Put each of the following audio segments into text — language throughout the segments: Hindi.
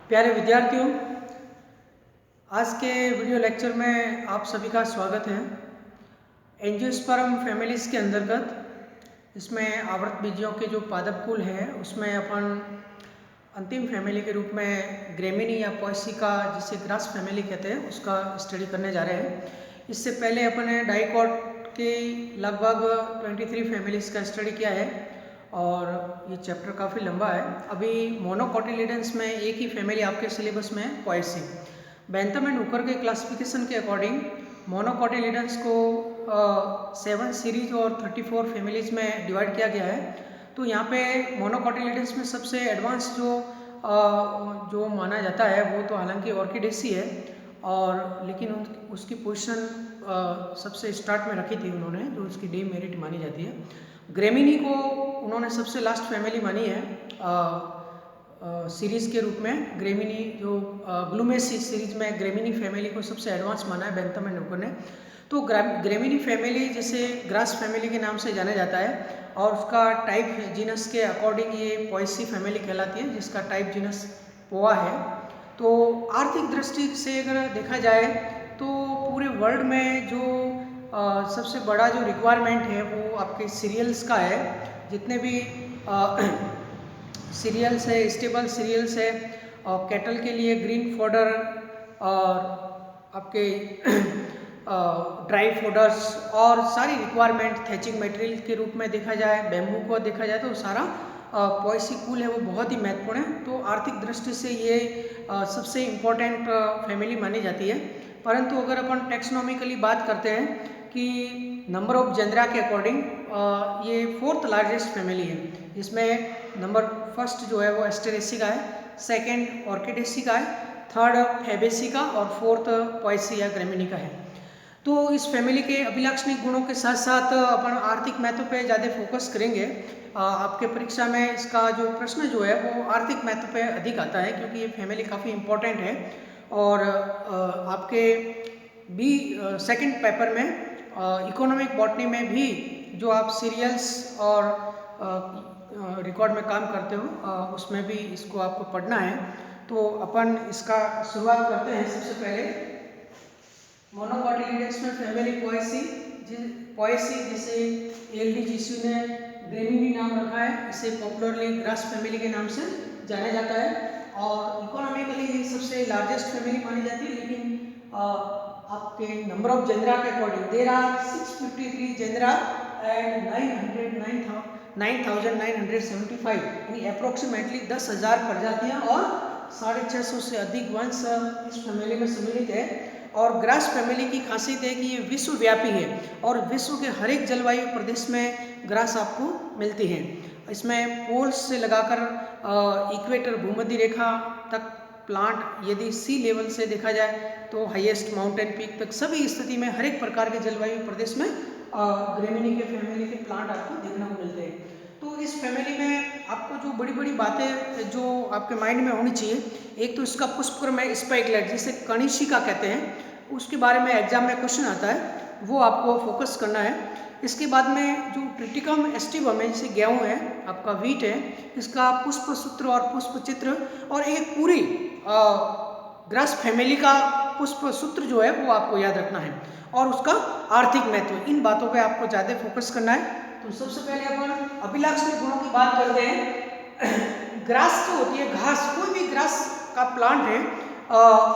प्यारे विद्यार्थियों, आज के वीडियो लेक्चर में आप सभी का स्वागत है। एंजियोस्पर्म फैमिलीज के अंतर्गत इसमें आवर्तबीजियों के जो पादप कुल हैं उसमें अपन अंतिम फैमिली के रूप में ग्रेमिनी या पोएसिका, जिसे ग्रास फैमिली कहते हैं, उसका स्टडी करने जा रहे हैं। इससे पहले अपन ने डाइकॉट की लगभग 23 फैमिलीज का स्टडी किया है और ये चैप्टर काफ़ी लंबा है। अभी मोनोकोटिलिडेंस में एक ही फैमिली आपके सिलेबस में है, पोएसी। बेंथम एंड हुकर के क्लासिफिकेशन के अकॉर्डिंग मोनोकोटिलिडेंस को 7 सीरीज और 34 फैमिलीज में डिवाइड किया गया है। तो यहाँ पे मोनोकोटिलिडेंस में सबसे एडवांस जो माना जाता है वो तो हालांकि ऑर्किडेसी है, और लेकिन उसकी पोजीशन सबसे स्टार्ट में रखी थी उन्होंने, जो उसकी डीमेरिट मानी जाती है। ग्रेमिनी को उन्होंने सबसे लास्ट फैमिली मानी है सीरीज़ के रूप में। ग्रेमिनी जो ग्लूमेसी सीरीज में ग्रेमिनी फैमिली को सबसे एडवांस माना है बेंथम एंड हुकर ने। तो ग्रेमिनी फैमिली जिसे ग्रास फैमिली के नाम से जाना जाता है, और उसका टाइप जीनस के अकॉर्डिंग ये पोएसी फैमिली कहलाती है, जिसका टाइप जीनस पोआ है। तो आर्थिक दृष्टि से अगर देखा जाए तो पूरे वर्ल्ड में जो सबसे बड़ा जो रिक्वायरमेंट है वो आपके सीरियल्स का है। जितने भी सीरियल्स है, स्टेबल सीरियल्स है, और कैटल के लिए ग्रीन फोडर और आपके ड्राई फोडर्स और सारी रिक्वायरमेंट थैचिंग मटेरियल के रूप में देखा जाए, बैम्बू को देखा जाए, तो सारा पोएसी कुल है वो बहुत ही महत्वपूर्ण है। तो आर्थिक दृष्टि से ये सबसे इम्पोर्टेंट फैमिली मानी जाती है। परंतु अगर अपन टेक्सोनॉमिकली बात करते हैं कि नंबर ऑफ जेंडरा के अकॉर्डिंग ये 4th लार्जेस्ट फैमिली है, जिसमें नंबर फर्स्ट जो है वो एस्टेरेसी का है, सेकंड ऑर्किडेसी का है, थर्ड फैबेसी का, और फोर्थ पोएसी या ग्रेमिनी का है। तो इस फैमिली के अभिलाक्षणिक गुणों के साथ साथ अपन आर्थिक महत्व पे ज़्यादा फोकस करेंगे। आपके परीक्षा में इसका जो प्रश्न जो है वो आर्थिक महत्व पे अधिक आता है, क्योंकि ये फैमिली काफ़ी इम्पोर्टेंट है। और आपके बी सेकंड पेपर में इकोनॉमिक बॉटनी में भी जो आप सीरियल्स और रिकॉर्ड में काम करते हो उसमें भी इसको आपको पढ़ना है। तो अपन इसका शुरुआत करते हैं। सबसे पहले मोनोकोटिलिडेंस में फैमिली पोएसी जिसे एलडीजीसी ने ग्रेमिनी नाम रखा है, इसे पॉपुलरली ग्रास फैमिली के नाम से जाना जाता है। और इकोनॉमिकली सबसे लार्जेस्ट फैमिली मानी जाती है, लेकिन आपके नंबर ऑफ जेंडरा के अकॉर्डिंग देयर आर 653 जेंडरा एंड 9,975, यानी अप्रोक्सीमेटली 10,000 प्रजातियां और 650 से अधिक वंश इस फैमिली में सम्मिलित है। और ग्रास फैमिली की खासियत है कि ये विश्वव्यापी है और विश्व के हर एक जलवायु प्रदेश में ग्रास आपको मिलती है। इसमें पोल्स से लगाकर इक्वेटर भूमध्य रेखा तक प्लांट, यदि सी लेवल से देखा जाए तो हाईएस्ट माउंटेन पीक तक, सभी स्थिति में हर एक प्रकार के जलवायु प्रदेश में ग्रेमिनी के फैमिली के प्लांट आपको देखने को मिलते हैं। तो इस फैमिली में आपको जो बड़ी बड़ी बातें जो आपके माइंड में होनी चाहिए, एक तो इसका पुष्पक्रम है, स्पाइकलेट जिसे कनिशिका कहते हैं, उसके बारे में एग्जाम में क्वेश्चन आता है, वो आपको फोकस करना है। इसके बाद में जो ट्रिटिकम एस्टिवम है, जैसे गेहूँ है, आपका वीट है, इसका पुष्प सूत्र और पुष्प चित्र, और एक पूरी ग्रास फैमिली का पुष्प सूत्र जो है वो आपको याद रखना है, और उसका आर्थिक महत्व, इन बातों पे आपको ज़्यादा फोकस करना है। तो सबसे पहले अपन अभिलाक्षणिक गुणों की बात करते हैं। ग्रास जो होती है, घास, कोई भी ग्रास का प्लांट है,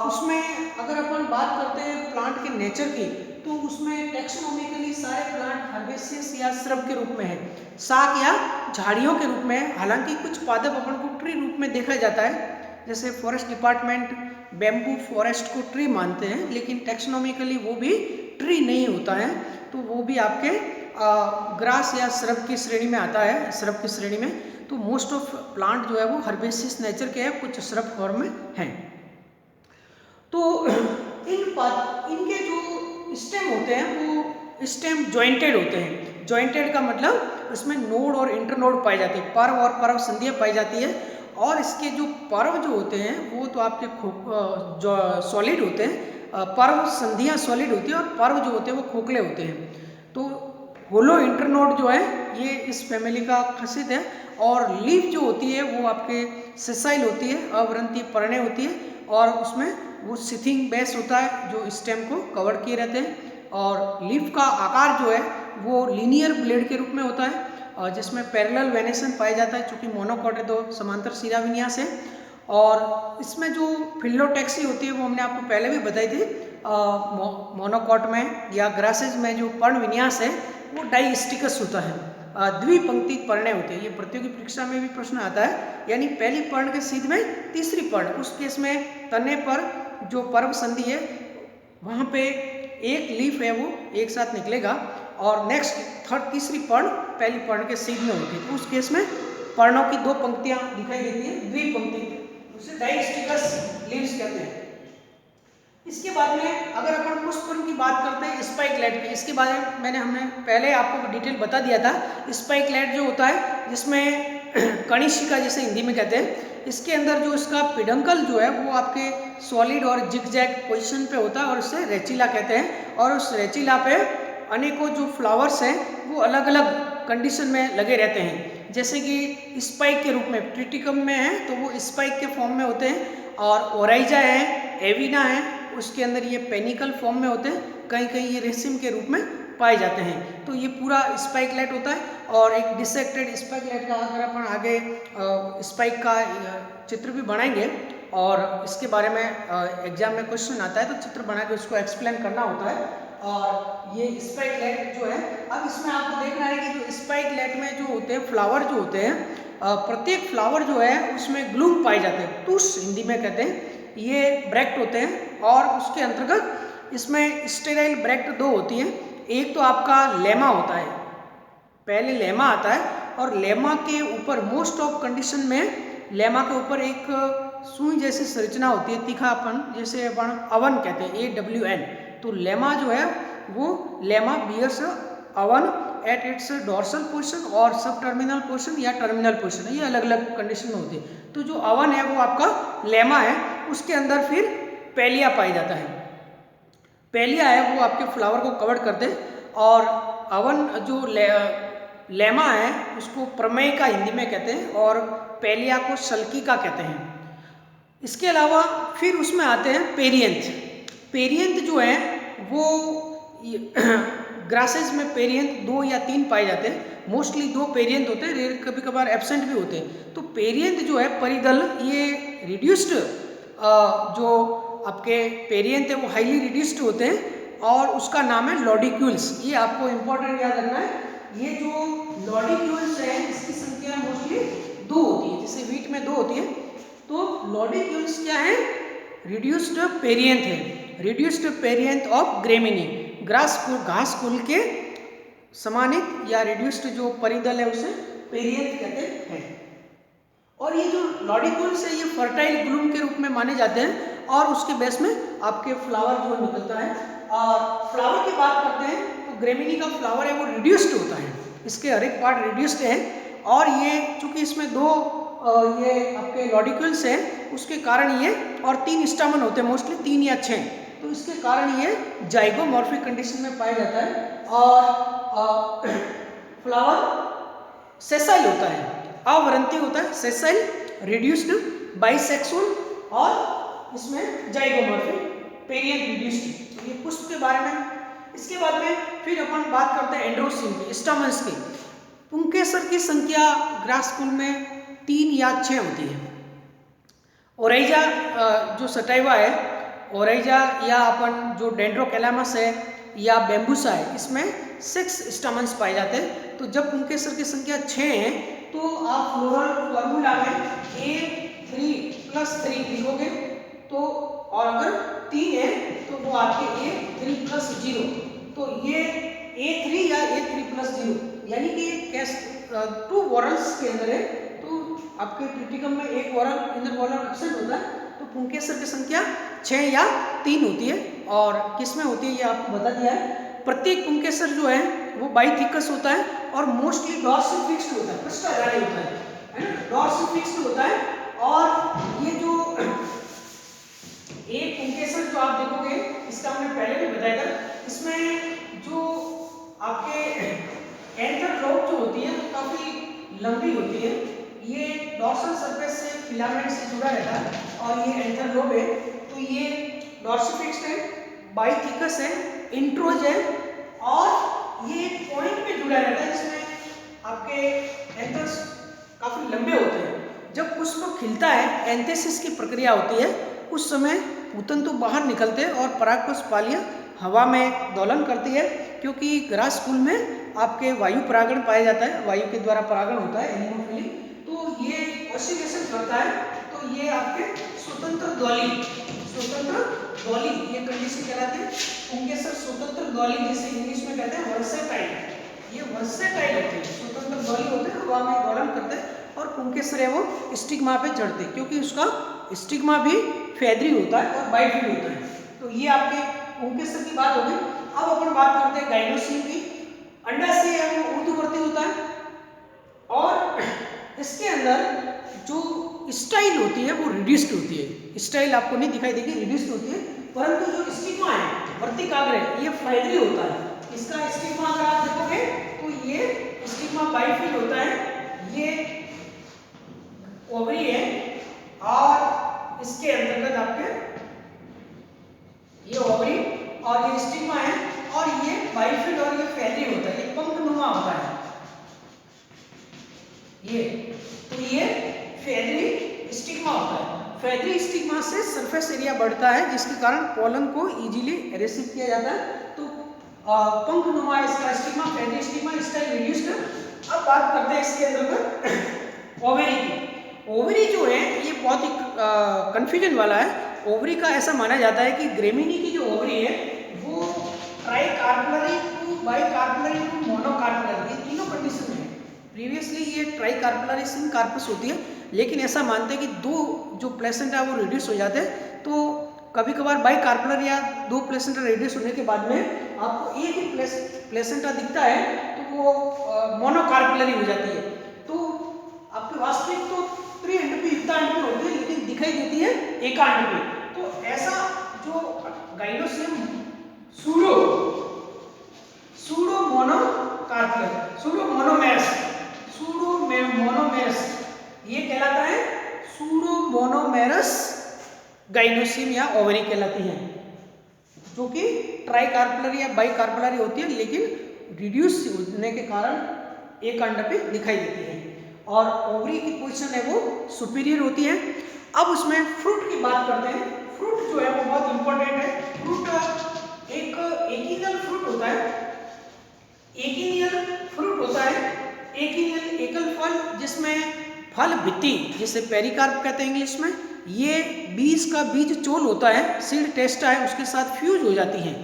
उसमें अगर अपन बात करते हैं प्लांट के नेचर की, तो उसमें टेक्सोनॉमिकली सारे प्लांट हर्बेसियस या श्रब के रूप में है, शाक या झाड़ियों के रूप में है। हालांकि कुछ पादप अपन को ट्री रूप में देखा जाता है, जैसे फॉरेस्ट डिपार्टमेंट बैम्बू फॉरेस्ट को ट्री मानते हैं, लेकिन टेक्सोनॉमिकली वो भी ट्री नहीं होता है, तो वो भी आपके ग्रास या श्रब की श्रेणी में आता है, श्रब की श्रेणी में। तो मोस्ट ऑफ प्लांट जो है वो हर्बेसियस नेचर के है, कुछ श्रब फॉर्म में हैं। तो इनके जो स्टेम होते हैं वो स्टेम जॉइंटेड होते हैं। जॉइंटेड का मतलब इसमें नोड और इंटरनोड पाए जाते हैं, पर्व और पर्व संधियाँ पाई जाती है। और इसके जो पर्व जो होते हैं वो तो आपके जो सॉलिड होते हैं, पर्व संधियाँ सॉलिड होती है, और पर्व जो होते हैं वो खोखले होते हैं। तो होलो इंटरनोड जो है ये इस फैमिली का खासियत है। और लीफ जो होती है वो आपके सेसाइल होती है, अवरंती पर्णे होती है, और उसमें वो सिथिंग बेस होता है जो स्टेम को कवर किए रहते हैं। और लीफ का आकार जो है वो लीनियर ब्लेड के रूप में होता है, जिसमें पैरेलल वेनेशन पाया जाता है, चूँकि मोनोकॉट है तो समांतर शिरा विन्यास है। और इसमें जो फिलोटैक्सी होती है वो हमने आपको पहले भी बताई थी, मोनोकॉट में या ग्रासेज में जो पर्ण विन्यास है वो डाइस्टिकस होता है, द्विपंक्ति पर्णे होती है। ये प्रतियोगी परीक्षा में भी प्रश्न आता है, यानी पहली पर्ण के सीध में तीसरी पर्ण, उस केस में तने पर जो पर्व संधि है वहाँ पे एक लीफ है वो एक साथ निकलेगा, और नेक्स्ट तीसरी पर्ण पहली पर्ण के सीध में होती है, तो उस केस में पर्णों की दो पंक्तियां दिखाई देती है, द्विपंक्ति, उसे डाइस्टिकस लीव्स कहते हैं। इसके बाद में अगर अपन पुष्पर्ण की बात करते हैं स्पाइकलेट की, इसके बारे में हमने पहले आपको डिटेल बता दिया था। स्पाइकलेट जो होता है जिसमें कनिशिका जिसे हिंदी में कहते हैं, इसके अंदर जो इसका पिडंकल जो है वो आपके सॉलिड और जिगजैग पोजीशन पे होता है, और इसे रेचिला कहते हैं। और उस रेचिला पे अनेकों जो फ्लावर्स हैं वो अलग अलग कंडीशन में लगे रहते हैं, जैसे कि स्पाइक के रूप में ट्रिटिकम में है तो वो स्पाइक के फॉर्म में होते हैं, और ओराइजा है, एविना है, उसके अंदर ये पेनिकल फॉर्म में होते हैं, कहीं कहीं ये रेसिम के रूप में पाए जाते हैं। तो ये पूरा स्पाइकलेट होता है। और एक डिसेक्टेड स्पाइकलेट का अगर अपन आगे स्पाइक का चित्र भी बनाएंगे, और इसके बारे में एग्जाम में क्वेश्चन आता है तो चित्र बना के उसको एक्सप्लेन करना होता है। और ये स्पाइकलेट जो है, अब इसमें आपको देखना है कि जो स्पाइकलेट में जो होते हैं फ्लावर जो होते हैं, प्रत्येक फ्लावर जो है उसमें ग्लूम पाए जाते हैं, टूस हिंदी में कहते हैं, ये ब्रैक्ट होते हैं। और उसके अंतर्गत इसमें स्टेराइल ब्रैक्ट दो होती हैं, एक तो आपका लेमा होता है, पहले लेमा आता है, और लेमा के ऊपर मोस्ट ऑफ कंडीशन में लेमा के ऊपर एक सुई जैसी संरचना होती है, तीखापन, जैसे अपन अवन कहते हैं, AWN। तो लेमा जो है वो lemma bears awn at its dorsal portion और सब टर्मिनल पोर्शन या टर्मिनल पोर्शन, ये अलग अलग कंडीशन में होती है। तो जो अवन है वो आपका लेमा है, उसके अंदर फिर पेलिया पाया जाता है। पेलिया है वो आपके फ्लावर को कवर करते हैं, और अवन जो लेमा है उसको प्रमेय का हिंदी में कहते हैं, और पेलिया को सल्की का कहते हैं। इसके अलावा फिर उसमें आते हैं पेरियंथ। पेरियंथ जो है वो ग्रासेज में पेरियंथ 2 या 3 पाए जाते हैं, मोस्टली 2 पेरियंथ होते हैं, कभी कभार एब्सेंट भी होते हैं। तो पेरियंथ जो है परिदल, ये रिड्यूस्ड जो आपके पेरियंथ है वो हाईली रिड्यूस्ड होते हैं, और उसका नाम है लॉडिक्यूल्स। ये आपको इंपॉर्टेंट याद रखना है, ये जो लॉडिक्यूल्स है इसकी संख्या मोस्टली 2 होती है, जैसे वीट में 2 होती है, तो लॉडिक्यूल्स क्या है, रिड्यूस्ड पेरियंथ है, रिड्यूस्ड पेरियंथ ऑफ ग्रेमिनी, घास कुल के समानित या रिड्यूस्ड जो परिदल है उसे पेरियंथ कहते हैं। और ये जो लॉडिक्यूल्स है ये फर्टाइल ग्लूम के रूप में माने जाते हैं, और उसके बेस में आपके फ्लावर जो निकलता है। और फ्लावर की बात करते हैं तो ग्रेमिनी का फ्लावर है वो रिड्यूस्ड होता है, इसके हर एक पार्ट रिड्यूस्ड है, और ये चूंकि इसमें 2 ये आपके लॉडिक्यूल्स हैं उसके कारण ये, और 3 स्टामन होते हैं मोस्टली, 3 या 6, तो इसके कारण ये जाइगोमॉर्फिक कंडीशन में पाया जाता है। और फ्लावर सेसाइल होता है, अवरंती होता है, सेसाइल, रिड्यूस्ड, बाइसेक्सुअल, और इसमें जाइगोमॉर्फिक, पेरियंथ रिड्यूस्ड। तो ये पुष्प के बारे में। इसके बाद में फिर अपन बात करते हैं एंड्रोसिन की, स्टामन्स की। पुंकेसर की संख्या ग्रास कुल में 3 या 6 होती है। ओराइजा जो सटाइवा है, ओराइजा या अपन जो डेंड्रोकैलामस है या बैम्बूसा है, इसमें 6 स्टामन्स पाए जाते हैं। तो जब पुंकेसर की संख्या 6 है तो आप फ्लोरल फॉर्मूला में A3+3 लिखोगे, तो और अगर 3 है तो वो आपके A3+0, तो ये A3 या A3+0, यानी कि कैस 2 वॉरल्स के अंदर है, तो आपके ट्रिटिकम में एक वॉरल इनर वॉरल एब्सेंट होता है, तो पुंकेसर की संख्या 6 या 3 होती है। और किस में होती है ये आपको बता दिया है। प्रत्येक पुंकेसर जो है वो बाइथिकस होता है, और मोस्टली डॉर्सल फिक्स्ड होता है, पृष्ठाधारी होता है ना, डॉर्सल फिक्स्ड होता है। और ये जो एक पुंकेसर जो आप देखोगे, इसका हमने पहले भी बताया था, इसमें जो आपके एंथर लोब जो होती है वो काफी लंबी होती है। ये डॉर्सल सरफेस से फिलामेंट से जुड़ा रहता है और ये एंथर लोब है। तो ये डॉर्सिफिक्स है, बाइथिकस है, इंट्रोज है और ये पॉइंट पे जुड़ा रहता है जिसमें आपके एंथर्स काफी लंबे होते हैं। जब पुष्प खिलता है, एंथेसिस की प्रक्रिया होती है, उस समय पुतंतु बाहर निकलते हैं और परागपुष्प पालियां हवा में दोलन करती है, क्योंकि ग्रास कुल में आपके वायु परागण पाया जाता है, वायु के द्वारा परागण होता है एनिमोफिली। तो ये ऑसिलेशन करता है, तो ये आपके स्वतंत्र द्वौली ये कंडीशन कहलाती है। पुंकेसर स्वतंत्र द्वौली, जिसे इंग्लिश में कहते हैं वर्सेटाइल। ये वर्सेटाइल होते हैं, स्वतंत्र द्वौली होते हैं, हवा में दोलन करते हैं और पुंकेसर है वो स्टिग्मा पे चढ़ते हैं, क्योंकि उसका स्टिग्मा भी फेदरी होता है और बाइफिड होता है। तो ये आपके पुंकेसर की बात होगी। अब अपन बात करते हैं गाइनोसिल की। अंडाशय है वो ऊर्ध्ववर्ती होता है और इसके अंदर जो स्टाइल होती है वो रिड्यूस्ड होती है। स्टाइल आपको नहीं दिखाई देगी, रिड्यूस्ड होती है, परंतु जो स्टिग्मा है वर्तिकाग्र है ये फेदरी होता है। इसका स्टिग्मा अगर आप देखोगे तो ये स्टिग्मा बाइफिड होता है, ये ओवरी है और इसके अंतर्गत आपके ये ओवरी और ये स्टिग्मा है और ये बाइफिड और ये फेदरी होता है, ये पंखनुमा होता है ये। तो ये फेदरी स्टिग्मा होता है। फेदरी स्टिग्मा से सरफेस एरिया बढ़ता है, जिसके कारण पोलन को इजीली रिसीव किया जाता है। तो पंखनुमा इसका stigma, feathery stigma, style reduced. अब बात करते हैं इसके अंदर ओवरी की। ओवरी जो है ये बहुत ही कंफ्यूजन वाला है। ओवरी का ऐसा माना जाता है कि ग्रेमिनी की जो ओवरी है वो tricarpellary to bicarpellary to monocarpellary, ये तीनों कंडीशन है। प्रीवियसली ये ट्राइकार्पलरी सिन कार्पस होती है, लेकिन ऐसा मानते हैं कि दो जो प्लेसेंटा है वो रिड्यूस हो जाते हैं। तो कभी कभार बाइकार्पलर या दो प्लेसेंटा रिड्यूस होने के बाद में आपको एक ही प्लेसेंटा दिखता है तो वो मोनोकार्पलरी हो जाती है। तो आपके वास्तविक तो त्रिअंडपी युक्तांडपी होती है, लेकिन दिखाई देती है एकांडपी। तो ऐसा जो गाइनोसियम सूडो मोनोकार्पलर, सूडो मोनोमेरस ये कहलाता है सूडो मोनोमेरस गाइनोसियम या ओवरी कहलाती है, जो कि ट्राइकार्पलरी या बाइकार्पलरी होती है, लेकिन रिड्यूस होने के कारण एक अंडपी दिखाई देती है। और ओवरी की पोजीशन है वो सुपीरियर होती है। अब उसमें फ्रूट की बात करते हैं। फ्रूट जो है वो बहुत इंपॉर्टेंट है। फ्रूट एक एकिनियल फ्रूट होता है, एकिनियल एकल फल, जिसमें फल भित्ति जिसे पेरिकार्प कहते हैं इंग्लिश में, ये बीज का बीज चोल होता है, सीड टेस्टा है, उसके साथ फ्यूज हो जाती हैं,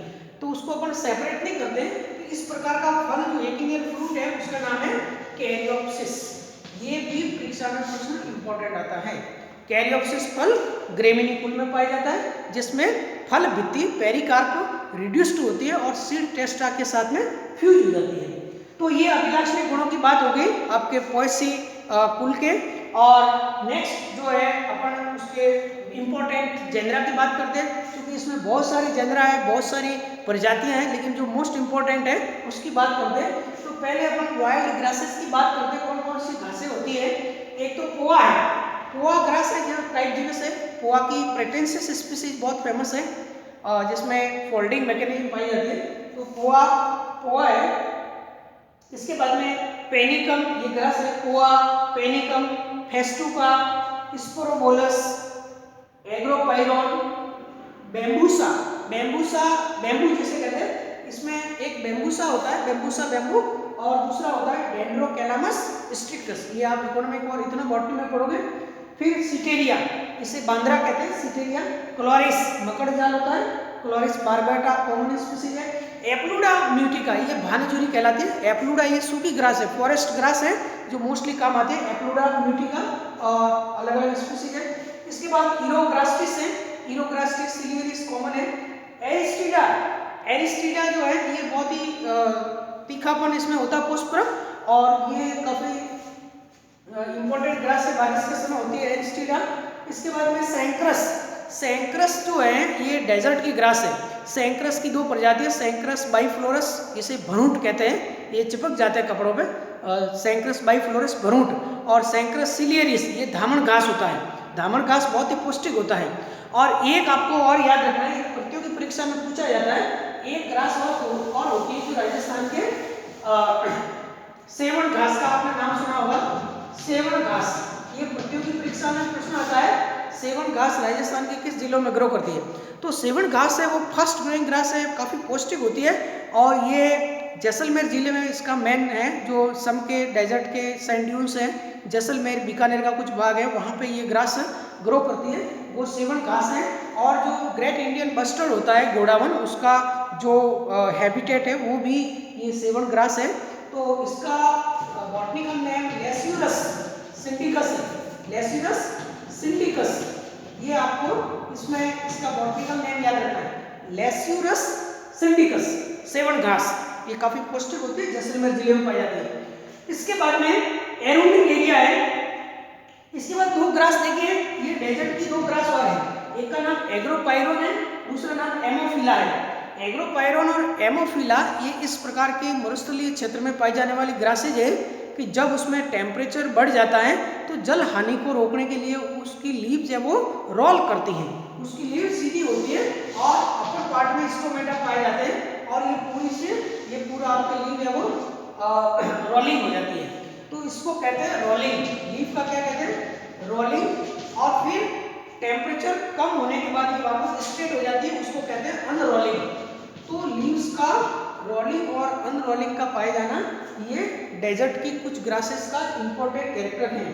तो उसको अपन सेपरेट नहीं करते। तो इस प्रकार का फल जो एकिनियल फ्रूट है उसका नाम है कैरियोप्सिस। ये भी परीक्षा में प्रश्न इंपॉर्टेंट आता है। कैरियोप्सिस फल ग्रेमिनी कुल में पाया जाता है, जिसमें फल भित्ति पेरिकार्प रिड्यूस्ड होती है और सीड टेस्टा के साथ में फ्यूज हो जाती है। तो ये अभिलाषणीय गुणों की बात हो गई आपके पोएसी कुल के। और नेक्स्ट जो है अपन उसके इंपॉर्टेंट जेनरा की बात करते हैं, क्योंकि इसमें बहुत सारी जेनरा है, बहुत सारी प्रजातियां हैं, लेकिन जो मोस्ट इंपॉर्टेंट है उसकी बात करते हैं। तो पहले अपन वाइल्ड ग्रासेस की बात करते हैं, कौन कौन सी घासें होती है। एक तो पोआ है, पोआ ग्रास है, जो टाइप जीनस है। पोआ की प्रेटेंसिस स्पीसीज बहुत फेमस है, जिसमें फोल्डिंग मैकेनिज्म पाई जाती है। तो पोआ है। इसके बाद में पेनिकम, ये ग्रास है, पोआ, पेनिकम, फेस्टुका, स्पोरोबोलस, एग्रोपाइरोन, बेम्बू जिसे कहते हैं। इसमें एक बेम्बूसा होता है, बेम्बूसा बेम्बू, और दूसरा होता है डेंड्रोकैलामस स्ट्रिक्टस, ये आप इकोनॉमिक और इतना बॉटनी में पढ़ोगे। फिर सिटेरिया, इसे बांद्रा कहते हैं, सिटेरिया। क्लोरिस मकड़ जाल होता है, क्लोरिस बारबेटा कॉमन स्पीसीज है। एप्लूडा म्यूटिका, ये भानचूरी कहलाती है। एप्लूडा ये सूखी ग्रास है, फॉरेस्ट ग्रास है, जो मोस्टली काम आते हैं। एप्लूडा म्यूटिका और अलग अलग स्पीसीज है। इसके बाद इरोग्रास्टिस है, इरोग्रास्टिस सिलियरिस कॉमन है। एरिस्टिडा जो है ये बहुत ही तीखापन इसमें होता है पुष्पक्रम, और ये काफी इंपॉर्टेंट ग्रास है, बारिश के समय होती है एरिस्टिडा। इसके बाद में सैंक्रस जो है ये डेजर्ट की ग्रास है। सैंक्रस की दो प्रजातियां, सैंक्रस बाइफ्लोरस, इसे भनूट कहते हैं, ये चिपक जाते हैं कपड़ों पे। सैंक्रस बाइफ्लोरस भरूट और सैंक्रस सिलियरिस ये धामण घास होता है। धामण घास बहुत ही पौष्टिक होता है। और एक आपको और याद रखना है, प्रतियोगी परीक्षा में पूछा जाता है, एक ग्रास और होती है जो राजस्थान के सेवण घास का आपने नाम सुना होगा, सेवण घास। ये प्रतियोगी परीक्षा में प्रश्न आता है, सेवण घास राजस्थान के किस जिलों में ग्रो करती है। तो सेवण घास है वो फास्ट ग्रोइंग ग्रास है, काफ़ी पौष्टिक होती है और ये जैसलमेर जिले में इसका मेन है, जो सम के डेजर्ट के सैंड ड्यून्स हैं, जैसलमेर बीकानेर का कुछ भाग है, वहाँ पे ये ग्रास ग्रो करती है, वो सेवण घास है। और जो ग्रेट इंडियन बस्टर्ड होता है घोड़ावन, उसका जो हैबिटेट है वो भी ये सेवण ग्रास है। तो इसका बॉटनिकल नेम लेस्यूरस सिंडिकस है, लेस्यूरस सिंडिकस। ये आपको इसमें इसका बॉटनिकल नेम याद रखना है, लेस्यूरस सिंडिकस, सेवण घास। ये काफ़ी पौष्टिक होती है, जैसलमेर जिले में पाई जाती है। इसके बाद में एरोनिक एरिया है। इसके बाद दो ग्रास देखिए, ये डेजर्ट की दो ग्रास और है, एक का नाम एग्रोपाइरोन है, दूसरा नाम एमोफिला है। एग्रोपाइरोन और एमोफिला ये इस प्रकार के मरुस्थलीय क्षेत्र में पाई जाने वाली ग्रासेज है कि जब उसमें टेम्परेचर बढ़ जाता है तो जल हानि को रोकने के लिए उसकी लीव्स है वो रोल करती हैं, उसकी लीव सीधी होती है और अपर पार्ट में स्टोमेटा पाए जाते हैं और ये पूरी से ये पूरा आपका लीव है वो रोलिंग हो जाती है। तो इसको कहते हैं रोलिंग, लीफ का क्या कहते हैं, रोलिंग। और फिर टेम्परेचर कम होने के बाद ये वापस स्ट्रेट हो जाती है, उसको कहते हैं अनरोलिंग। तो लीव्स का रोलिंग और अनरोलिंग का पाए जाना ये डेजर्ट की कुछ ग्रासेस का इंपॉर्टेंट कैरेक्टर है।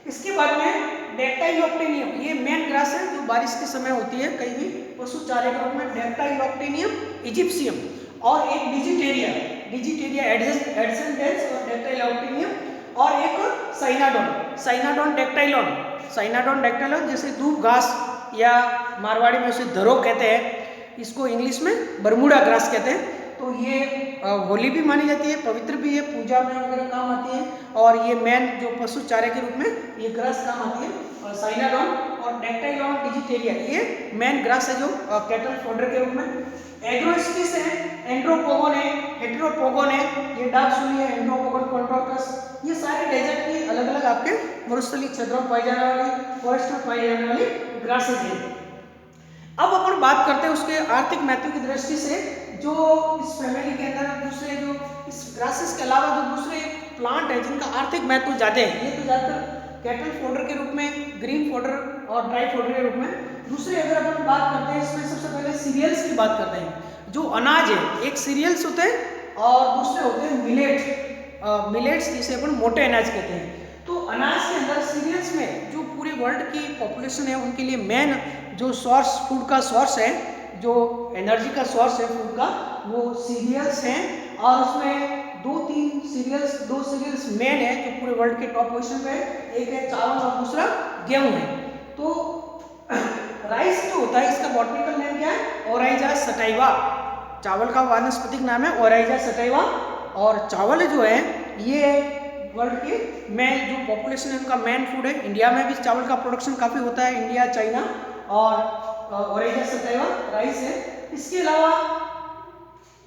इसके बाद में डेक्टाइलॉक्टेनियम, ये मेन ग्रास है जो बारिश के समय होती है कहीं भी पशु चारे के रूप में, डेक्टाइलॉक्टेनियम इजिप्शियम। और एक डिजिटेरिया, डिजिटेरिया एडसेंडेंस और डेक्टाइलॉक्टेनियम, और एक साइनाडोन, साइनाडोन डेक्टाइलॉन, साइनाडोन डेक्टाइलॉन जैसे दूब घास या मारवाड़ी में उसे धरो कहते हैं, इसको इंग्लिश में बरमूडा ग्रास कहते हैं। तो ये होली भी मानी जाती है, पवित्र भी है, पूजा में वगैरह काम आती है और ये मेन जो पशु चारे के रूप में ये ग्रास काम आती है। और साइनाडोन और डेक्टाइलॉन डिजिटेरिया ये मेन ग्रास है जो कैटल फोडर के रूप में। एग्रोस्टिस है, एंड्रोपोगोन है, हेटेरोपोगोन है, ये डाक सुनी है, एंड्रोपोगोन कॉन्ट्रोटस। ये सारे डेजर्ट की अलग अलग आपके मरुस्थलीय क्षेत्रों में पाई जाने वाली, फॉरेस्ट में पाई जाने वाली ग्रासेज है। अब अपन बात करते हैं उसके आर्थिक महत्व की दृष्टि से, जो इस फैमिली के अंदर दूसरे जो इस ग्रासेस के अलावा जो दूसरे प्लांट है जिनका आर्थिक महत्व ज़्यादा है, ये तो ज़्यादातर कैटल फोडर के रूप में, ग्रीन फोडर और ड्राई फोडर के रूप में। दूसरे अगर अपन बात करते हैं इसमें सबसे पहले सीरियल्स की बात करते हैं। जो अनाज है, एक सीरियल्स होते हैं और दूसरे होते हैं मिलेट, मिलेट्स जिसे अपन मोटे अनाज कहते हैं। तो अनाज के अंदर सीरियल्स में जो पूरे वर्ल्ड की पॉपुलेशन है उनके लिए मेन जो सोर्स, फूड का सोर्स है, जो एनर्जी का सोर्स है फूड का, वो सीरियल्स हैं। और उसमें दो सीरियल्स मेन है जो पूरे वर्ल्ड के टॉप पोजीशन पे है, एक है चावल और दूसरा गेहूं है। तो राइस जो होता है इसका बॉटनिकल नेम क्या है, ओराइजा सटाइवा। चावल का वानस्पतिक नाम है ओराइजा सटाइवा। और चावल जो है ये वर्ल्ड के मेन जो पॉपुलेशन है उनका मेन फूड है। इंडिया में भी चावल का प्रोडक्शन काफ़ी होता है, इंडिया, चाइना। और ओराइजा सटाइवा राइस है। इसके अलावा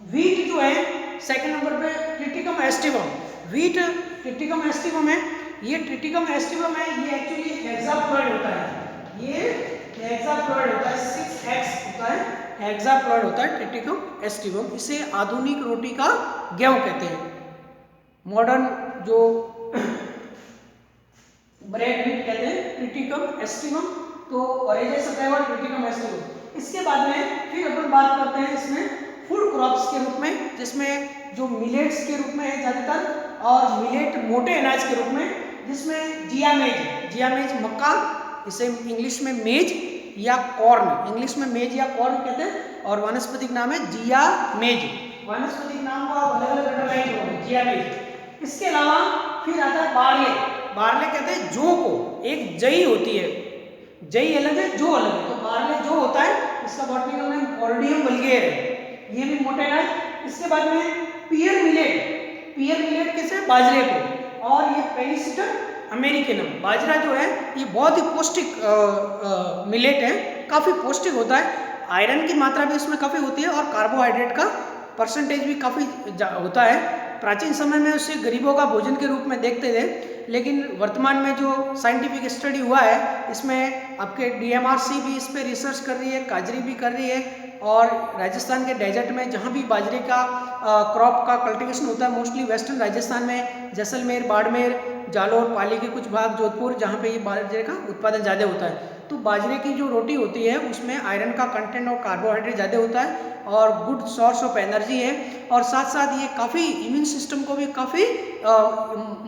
वीट जो है सेकंड नंबर पे, Triticum aestivum. Wheat Triticum aestivum है, ये ट्रिटिकम एस्टिवम है, ये एक्चुअली हेक्साप्लॉइड होता है, ये हेक्साप्लॉइड होता है, 6x होता है, हेक्साप्लॉइड होता है ट्रिटिकम एस्टिवम। इसे आधुनिक रोटी का गेहूं कहते हैं, मॉडर्न जो ब्रेड मीट कहते हैं ट्रिटिकम एस्टिवम। तो ओराइजा सटाइवा, ट्रिटिकम एस्टिवम। इसके बाद में फिर अपन बात करते हैं इसमें फूड क्रॉप्स के रूप में, जिसमें जो मिलेट्स के रूप में है ज़्यादातर, और मिलेट मोटे अनाज के रूप में, जिसमें जियामेज मक्का, इसे इंग्लिश में मेज या कॉर्न, इंग्लिश में मेज या कॉर्न कहते हैं, और वानस्पतिक नाम है जियामेज। वानस्पतिक नाम को आप अलग अलग अंडरलाइन करोगे, जियामेज। इसके अलावा फिर आता है बार्ले। बार्ले कहते हैं जौ को, एक जई होती है, जई अलग है, जौ अलग है। तो बार्ले जो होता है इसका बॉटनिकल नेम ऑर्डियम वल्गेर है, ये भी मोटे अनाज। इसके बाद में पियर मिलेट कैसे, बाजरे को। और ये पेनिसिटम अमेरिकनम, बाजरा जो है ये बहुत ही पौष्टिक मिलेट है, काफ़ी पौष्टिक होता है, आयरन की मात्रा भी इसमें काफ़ी होती है और कार्बोहाइड्रेट का परसेंटेज भी काफ़ी होता है। प्राचीन समय में उसे गरीबों का भोजन के रूप में देखते थे, लेकिन वर्तमान में जो साइंटिफिक स्टडी हुआ है इसमें आपके DMRC भी इस पर रिसर्च कर रही है, काजरी भी कर रही है, और राजस्थान के डेजर्ट में जहाँ भी बाजरे का क्रॉप का कल्टीवेशन होता है, मोस्टली वेस्टर्न राजस्थान में जैसलमेर, बाड़मेर, जालौर, पाली के कुछ भाग, जोधपुर, जहाँ पे ये बाजरे का उत्पादन ज़्यादा होता है, तो बाजरे की जो रोटी होती है उसमें आयरन का कंटेंट और कार्बोहाइड्रेट ज़्यादा होता है और गुड सोर्स ऑफ एनर्जी है, और साथ साथ ये काफ़ी इम्यून सिस्टम को भी काफ़ी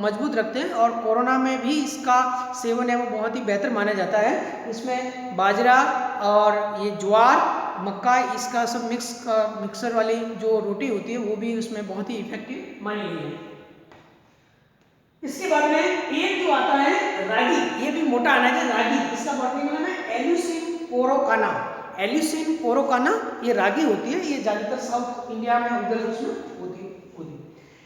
मजबूत रखते हैं, और कोरोना में भी इसका सेवन है वो बहुत ही बेहतर माना जाता है। इसमें बाजरा और ये ज्वार, मक्का, इसका सब मिक्सर वाली जो रोटी होती है वो भी उसमें बहुत ही इफेक्टिव मानी गई है। इसके बाद में एक जो आता है रागी, ये भी मोटा अनाज है रागी, इसका बॉटनी नाम है एल्यूसिन कोरोकाना। एल्यूसिन कोरोकाना ये रागी होती है, ये ज़्यादातर साउथ इंडिया में उधर उसमें होती है।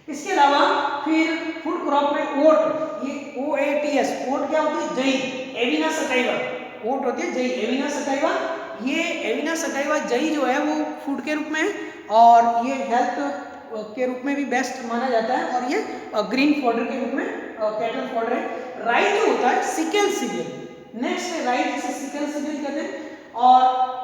इसके अलावा फिर फूड क्रॉप में ओट, ये OATS, ओट क्या होती है? जई, एविना सटाइवा, ओट होती है जई, एविना सटाइवा। ये एविना सटाइवा जई जो है वो फूड के रूप में है और ये हेल्थ के रूप में भी बेस्ट माना जाता है, और ये ग्रीन फॉडर के रूप में कैटल फॉडर है। राई जो होता है सिकल सीरियल, नेक्स्ट है राई, जिसे सिकल सीरियल कहते हैं। और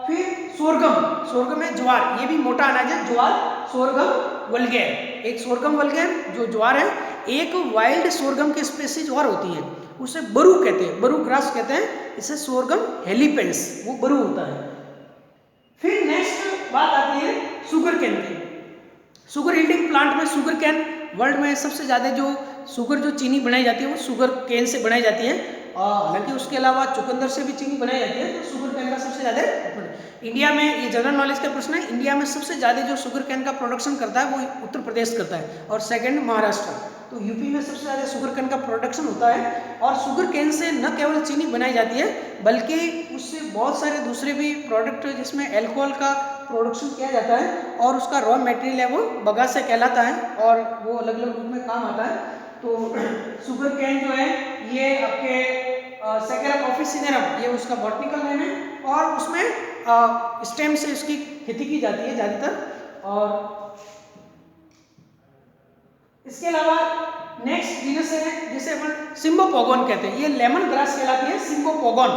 फिर सोरगम, सोरगम है ज्वार, ये भी मोटा अनाज है ज्वार, सोरगम वल्गैर, एक सोरगम वल्गैर जो ज्वार है। एक वाइल्ड सोरगम की स्पीसीज और होती है, उसे बरू कहते हैं, बरू ग्रास कहते हैं, इसे सोरगम हेलीपेंस, वो बरू होता है। फिर नेक्स्ट बात आती है शुगर कैन की। शुगर यील्डिंग प्लांट में शुगर कैन, वर्ल्ड में सबसे ज़्यादा जो शुगर जो चीनी बनाई जाती है वो शुगर कैन से बनाई जाती है, हालांकि उसके अलावा चुकंदर से भी चीनी बनाई जाती है, तो शुगर कैन का सबसे ज़्यादा इंडिया में, ये जनरल नॉलेज का प्रश्न है, इंडिया में सबसे ज़्यादा जो शुगर कैन का प्रोडक्शन करता है वो उत्तर प्रदेश करता है, और सेकंड महाराष्ट्र। तो यूपी में सबसे ज़्यादा शुगर कैन का प्रोडक्शन होता है, और शुगर कैन से न केवल चीनी बनाई जाती है बल्कि उससे बहुत सारे दूसरे भी प्रोडक्ट जिसमें एल्कोहल का प्रोडक्शन किया जाता है, और उसका रॉ मटेरियल है वो बगासे कहलाता है, और वो अलग अलग रूप में काम आता है। तो शुगर कैन जो है ये आपके सैकरा ऑफिसिनेरम, ये उसका बॉटनिकल नेम है, और उसमें स्टेम से इसकी खेती की जाती है ज़्यादातर। और इसके अलावा नेक्स्ट जीनस है जिसे अपन सिम्बोपोगोन कहते हैं, ये लेमन ग्रास कहलाती है, सिम्बोपोगोन,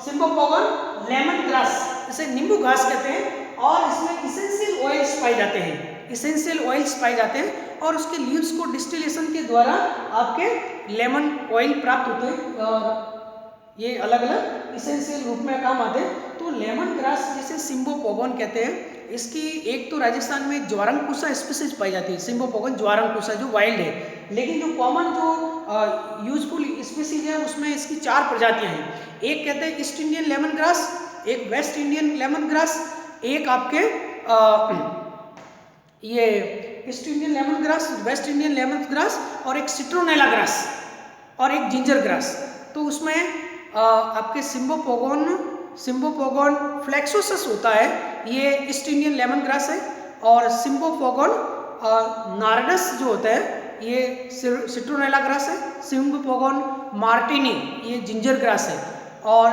सिम्बोपोगोन लेमन ग्रास, इसे नींबू घास कहते हैं, और इसमें इसेंशियल ऑयल्स पाए जाते हैं, इसेंशियल ऑयल्स पाए जाते हैं, और उसके लीव्स को डिस्टिलेशन के द्वारा आपके लेमन ऑयल प्राप्त होते हैं, और ये अलग अलग इसेंशियल रूप में काम आते हैं। तो लेमन ग्रास जिसे सिम्बोपोगोन कहते हैं, इसकी एक तो राजस्थान में ज्वारंकुशा स्पीसीज पाई जाती है, सिम्बोपोगन ज्वारंकुशा जो वाइल्ड है, लेकिन जो कॉमन जो यूजफुल स्पीसीज है उसमें इसकी 4 प्रजातियां हैं। एक कहते हैं ईस्ट इंडियन लेमन ग्रास, एक वेस्ट इंडियन लेमन ग्रास, एक आपके ये east Indian lemon grass, West Indian lemon grass, और एक सिट्रोनेला ग्रास, और एक जिंजर ग्रास। तो उसमें आपके सिम्बोपोगोन फ्लेक्सोसस होता है, ये ईस्ट इंडियन लेमन ग्रास है, और सिम्बोपोगोन नार्डस जो होता है ये सिट्रोनेला ग्रास है, सिम्बोपोगोन मार्टिनी ये जिंजर ग्रास है, और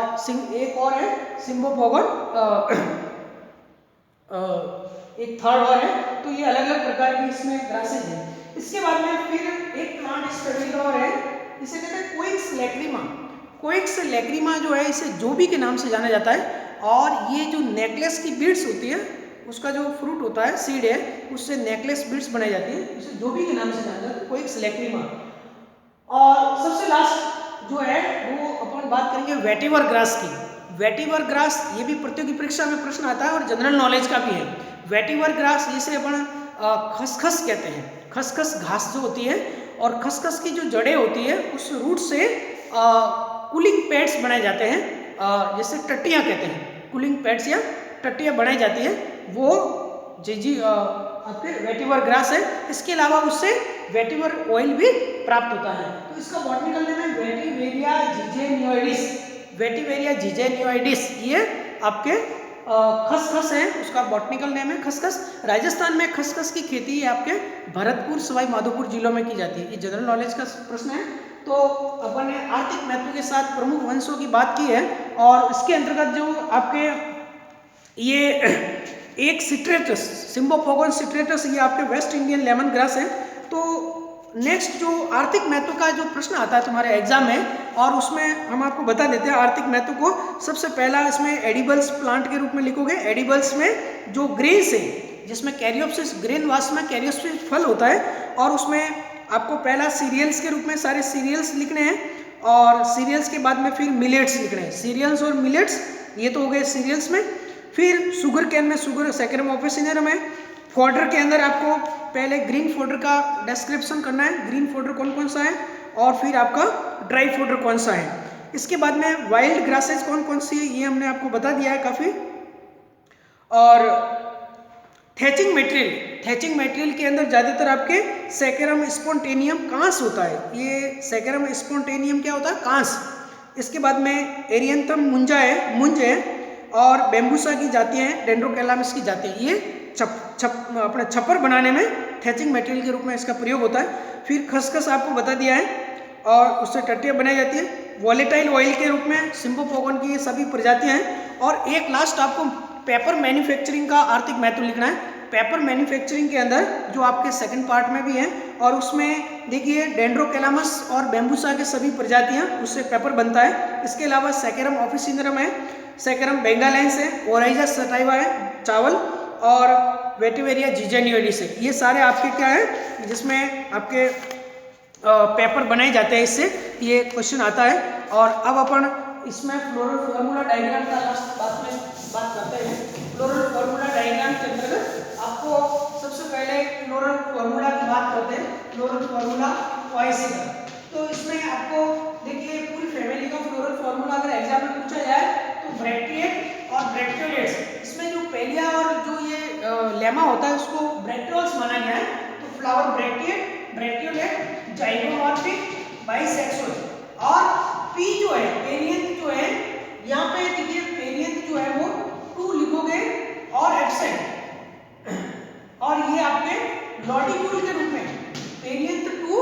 एक और है सिम्बोपोगोन एक थर्ड और है। तो ये अलग अलग प्रकार की इसमें ग्रासेज हैं। इसके बाद में फिर एक प्लांट स्टडी का और है, इसे कहते हैं कोइक्स लैक्रिमा। कोइक्स लैक्रिमा जो है इसे जोबी के नाम से जाना जाता है, और ये जो नेकलेस की बीड्स होती है उसका जो फ्रूट होता है, सीड है, उससे नेकलेस बीड्स बनाई जाती है, उसे जोबी के नाम से जाना जाता है, कोइक्स लैक्रिमा। और सबसे लास्ट जो है वो अपन बात करेंगे वेटिवर ग्रास की। वेटिवर ग्रास ये भी प्रतियोगी परीक्षा में प्रश्न आता है और जनरल नॉलेज का भी है। वेटिवर ग्रास जिसे अपन खसखस कहते हैं, खसखस घास जो होती है, और खसखस की जो जड़ें होती है उस रूट से कूलिंग पैड्स बनाए जाते हैं, जैसे टट्टियाँ कहते हैं, कूलिंग पैड्स या टट्टियाँ बनाई जाती है, वो आपके वेटिवर ग्रास है। इसके अलावा उससे वेटिवर ऑयल भी प्राप्त होता है। तो इसका बॉटनिकल नेम है वेटिवेरिया जिजेनियोइडिस, वेटिवेरिया जिजेनियोइडिस, ये आपके खसखस है, उसका बॉटनिकल नेम है खसखस। राजस्थान में खसखस की खेती आपके भरतपुर, सवाई माधोपुर जिलों में की जाती है। ये जनरल नॉलेज का प्रश्न है। तो अपन ने आर्थिक महत्व के साथ प्रमुख वंशों की बात की है, और इसके अंतर्गत जो आपके ये एक सिट्रेटस, सिम्बोपोगोन सिट्रेटस, ये आपके वेस्ट इंडियन लेमन ग्रास है, तो नेक्स्ट जो आर्थिक महत्व का जो प्रश्न आता है तुम्हारे एग्जाम में, और उसमें हम आपको बता देते हैं आर्थिक महत्व को। सबसे पहला इसमें एडिबल्स प्लांट के रूप में लिखोगे। एडिबल्स में जो ग्रेन्स है, जिसमें कैरियोप्सिस, ग्रेन वास में कैरियोप्सिस फल होता है, और उसमें आपको पहला सीरियल्स के रूप में सारे सीरियल्स लिखने हैं, और सीरियल्स के बाद में फिर मिलेट्स लिखने हैं। सीरियल्स और मिलेट्स ये तो हो गए सीरियल्स में। फिर शुगर केन में शुगर सैकरम ऑफिसिनेरम है। फोल्डर के अंदर आपको पहले ग्रीन फोल्डर का डिस्क्रिप्शन करना है, ग्रीन फोल्डर कौन कौन सा है, और फिर आपका ड्राई फोल्डर कौन सा है। इसके बाद में वाइल्ड ग्रासेस कौन कौन सी है ये हमने आपको बता दिया है काफ़ी। और थैचिंग मटेरियल के अंदर ज़्यादातर आपके सैकरम स्पॉन्टेनियम कांस होता है। ये सैकरम स्पॉन्टेनियम क्या होता है? कांस। इसके बाद में एरियंथम मुंज है, और बेम्बूसा की जातियाँ हैं, डेंड्रोकैलामिस की जातियाँ। ये अपने छप्पर बनाने में थैचिंग मटेरियल के रूप में इसका प्रयोग होता है। फिर खसखस आपको बता दिया है, और उससे टट्टियाँ बनाई जाती है। वॉलेटाइल ऑयल के रूप में सिम्बोपोगन की ये सभी प्रजातियाँ हैं। और एक लास्ट आपको पेपर मैन्युफैक्चरिंग का आर्थिक महत्व लिखना है। पेपर मैन्युफैक्चरिंग के अंदर जो आपके सेकंड पार्ट में भी है, और उसमें देखिए डेंड्रोकैलामस और बेम्बूसा के सभी प्रजातियाँ, उससे पेपर बनता है। इसके अलावा सैकरम ऑफिसिनेरम है, सैकरम बेंगालेंस है, ओराइजा सटाइवा है चावल, और वेटिवेरिया जिजेनियोइडिस है। ये सारे आपके क्या है जिसमें आपके पेपर बनाए जाते हैं, इससे ये क्वेश्चन आता है। और अब अपन इसमें फ्लोरल फॉर्मूला डायग्राम का लास्ट बात करते हैं। फ्लोरल फॉर्मूला डायग्राम के अंतर्गत आपको सबसे पहले फ्लोरल फॉर्मूला की बात करते हैं। फ्लोरल फॉर्मूला वाइस का, तो इसमें आपको देखिए पूरी फैमिली का फ्लोरल फॉर्मूला अगर एग्जाम में पूछा जाए तो ब्रैक्टिएट और ब्रैक्टियोलेट्स, इसमें जो पेलिया और जो ये लेमा होता है उसको ब्रैक्टियोल्स माना गया है। तो फ्लावर ब्रैक्टिएट, ब्रैक्टियोलेट, जाइगोमॉर्फिक, बाइसेक्सुअल। और पी जो है पेरियंथ जो है, यहाँ पे देखिए पेरियंथ जो है वो 2 लिखोगे और एब्सेंट, और ये आपके लॉडिक्यूल के रूप में पेरियंथ 2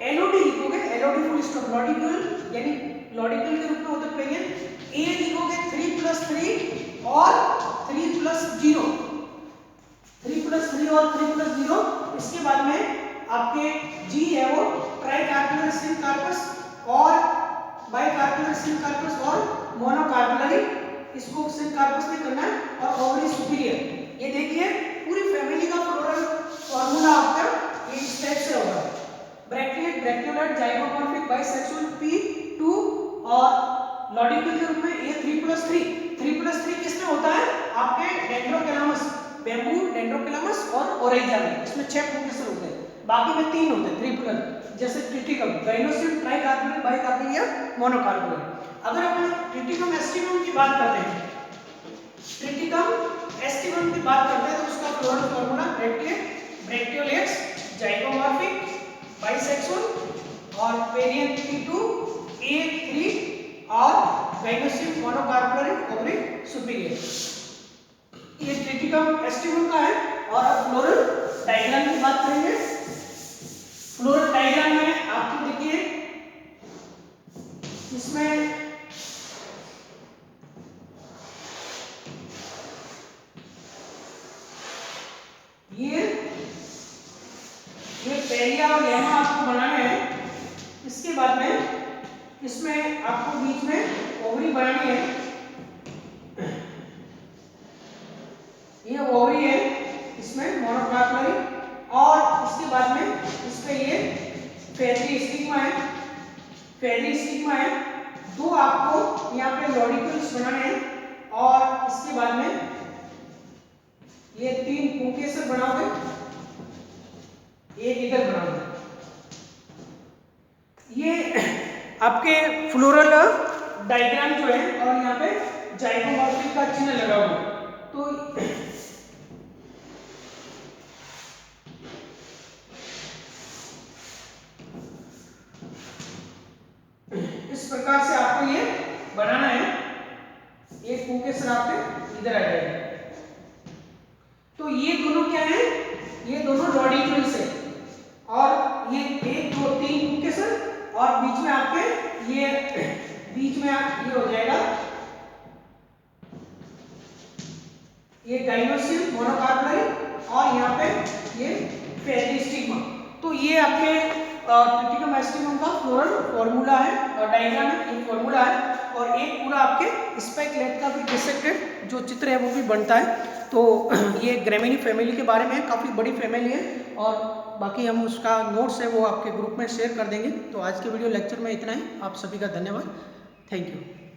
एलओडी लिखोगे, एलओडी फुल स्टॉप लॉडिक्यूल, यानी लॉडिक्यूल के रूप में होता है पेरियंथ। ए लिखोगे 3+3 और 3+0, 3+3 और 3+0। इसके बाद में आपके जी है वो ट्राइकार्पुलर सिनकार्पस और बाइकार्पुलर सिनकार्पस और मोनोकार्पुलरी, इसको सिनकार्पस में करना है, और ओवरी सुपीरियर। ये देखिए पूरी फैमिली का फ्लोरल फॉर्मूला आपका इस टाइप से होगा। ब्रैक्टिएट, ब्रैक्टियोलेट, जाइगोमॉर्फिक, बाइसेक्सुअल P2, और लॉडिक्यूल के रूप में ये 3+3। 3+3 किसमें होता है? आपके डेंड्रोकैलामस, बेम्बू, डेंड्रोकैलामस और ओराइजा में। इसमें 6 प्रोफेसर होते हैं, बाकी में 3 होते हैं 3+, जैसे ट्रिटिकम, गाइनोसिल, ट्राइकार्बोनेट, बाइकार्बोनेट या मोनोकार्बोनेट। अगर अपन ट्रिटिकम एस्टिवम की बात करते हैं, ट्रिटिकम एस्टिवम की बात करते हैं, तो उसका floral formula bracteate, bracteolate, zygomorphic, bisexual और पेरियंथ P2, A3 और गाइनोसिल, मोनोकार्बोनेट, ओवरी सुपीरियर। ये ट्रिटिकम एस्टिवम का है। और अब फ्लोरल डायग्राम की बात करेंगे। फ्लोरल डायग्राम में आपको देखिए इसमें ये पेलिया और लेमा आपको बनाने हैं। इसके बाद में इसमें आपको बीच में ओवरी बनानी है, ये ओवरी है इसमें मोनोकार्पुलरी, और इसके बाद में इस पे ये फेदरी स्टिग्मा है, फेदरी स्टिग्मा है। 2 आपको यहाँ पे लॉडिक्यूल्स बनाने हैं, और इसके बाद में ये 3 पुंकेसर बनाओगे, एक इधर बनाओगे। ये आपके फ्लोरल डायग्राम जो है, और यहाँ पे जाइगोमॉर्फिक का चिन्ह लगा हुआ है। तो इस प्रकार से आपको ये बनाना है। एक पुंकेसर आपके इधर आ जाएगा। तो ये दोनों क्या है? ये दोनों लॉडिक्यूल्स है, और ये 1, 2, 3 पुंकेसर, और बीच में आपके ये बीच में ये हो जाएगा ये गाइनोसिल, मोनोकार्पुलरी, और यहाँ पे ये फेदरी स्टिग्मा। तो ये आपके ट्रिटिकम एस्टिकम का फ्लोरल फॉर्मूला है, डायग्राम है, ये फॉर्मूला है। और एक पूरा आपके स्पाइकलेट का भी डिसेक्टेड जो चित्र है वो भी बनता है। तो ये ग्रेमिनी फैमिली के बारे में काफ़ी बड़ी फैमिली है, और बाकी हम उसका नोट्स है वो आपके ग्रुप में शेयर कर देंगे। तो आज के वीडियो लेक्चर में इतना ही। आप सभी का धन्यवाद। Thank you.